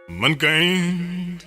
Mankind.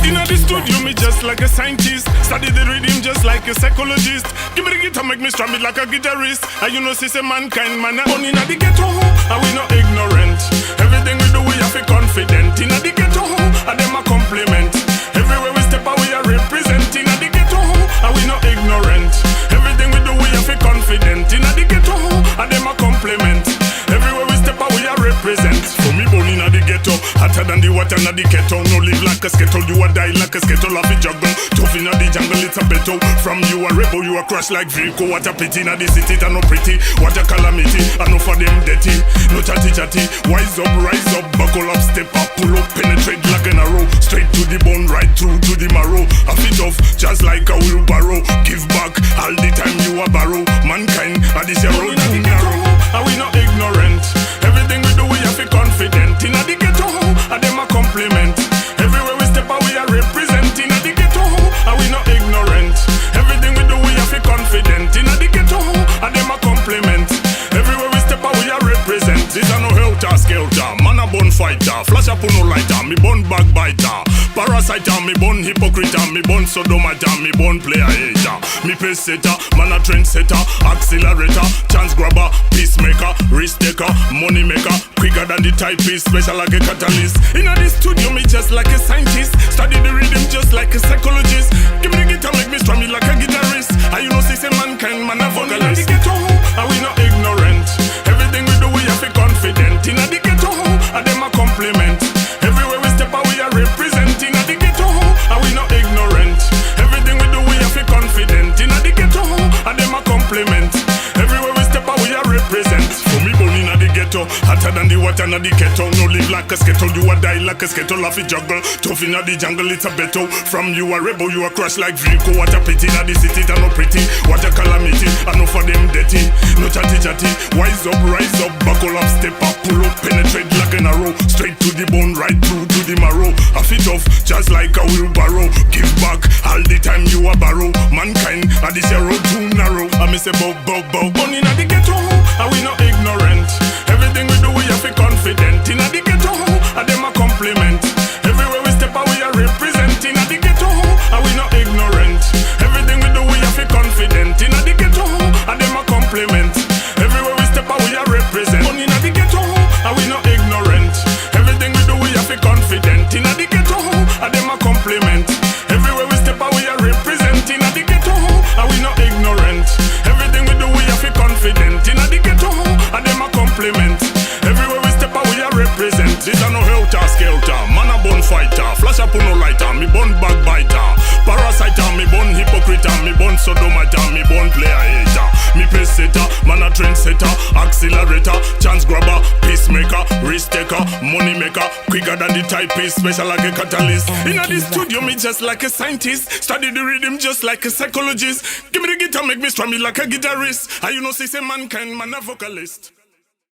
In the studio, me just like a scientist. Study the rhythm just like a psychologist. Give me the guitar, make me strum it like a guitarist. And you know, say mankind, man, born in the ghetto, and we not ignorant. Everything we do, we have to be confident. In the ghetto, and them a compliment. Everywhere we step out, we are representing. In the ghetto, and we not ignorant. Everything we do, we have to be confident. In the ghetto, and them a compliment. Everywhere we step out, we are represent. For me, born in the ghetto, hotter than the water in the ghetto. No live like a skettle, you a die like a skettle of a juggle. Tough in the jungle, it's a battle. From you a rebel, you a crash like vehicle. What a pity in the city, it no pretty. What a calamity, I know for them dirty. No chatty chatty, wise up, rise up, buckle up, step up, pull up, penetrate like an arrow. Straight to the bone, right through to the marrow. A fit off, just like a wheelbarrow. Give back, all the time you a borrow. Mankind, and this your road too narrow. And we not ignorant. Everything we do, we have to be confident. In the ghetto, and them a compliment. Everywhere we step out, we are representing. In the ghetto, and we not ignorant. Everything we do, we have to be confident. In the ghetto, and them a compliment. Everywhere we step out, we are represent. This a no helter skelter, man a bun fighter. Flash up on no lighter, me bun backbiter. Parasite, me bun hypocrite, me bun sodomite, me bun player hater. Me pace setter, man a trendsetter, accelerator, chance grabber, peacemaker, risk taker, money maker, quicker than the typist, special like a catalyst. In the studio, me just like a scientist, study the rhythm just like a psychologist. Give me the guitar, make me strum it like a guitarist. And you know, say mankind, man a vocalist. In the ghetto, and we not ignorant. Everything we do, we have to be confident. In the ghetto, and them a compliment. Everywhere we step out, we are representing. In the ghetto, and we not ignorant. Everything we do, we have to be confident. In the ghetto, and them a compliment. Everywhere we step out, we are represent. For me, born in the ghetto, hotter than the water in the ghetto. No live like a skettle, you a die like a skettle of a juggle. Tough in the jungle, it's a battle. From you a rebel, you a crash like vehicle. What a pity in the city, it no pretty. What a calamity, I know for them dirty. No chatty chatty, wise up, rise up, buckle up, step up, pull up, penetrate like an arrow. Straight to the bone, right through to the marrow. A fit off, just like a wheelbarrow. Give back, all the time you a borrow. Mankind, and this your road too narrow. I me say bow, bow, bow. Born in the ghetto, and we not ignorant. Everything we do, we have to be confident. In the ghetto, and them a compliment. Everywhere we step out, we are representing. In the ghetto, and we not ignorant. Everything we do, we have to be confident. In the ghetto, and them a compliment. Everywhere we step out, we are represent. Born in the ghetto, and we not ignorant. Everything we do, we have to be confident. In the ghetto, and them a compliment. Everywhere we step out, we are representing. In the ghetto, and we not ignorant. Everything we do, we have to be confident. In the ghetto, and them a compliment. Everywhere we step out, we are represent. This a no helter skelter, man a bun fighter. Flash up on no lighter, me bun backbiter. Parasite, me bun hypocrite, me bun sodomite, me bun player hater. Me pace setter, man a trendsetter, accelerator, chance grabber, peacemaker, risk taker, money maker, quicker than the typist, special like a catalyst. In the studio, me just like a scientist, study the rhythm just like a psychologist. Give me the guitar, make me strum it like a guitarist. And you know, say mankind, man a vocalist.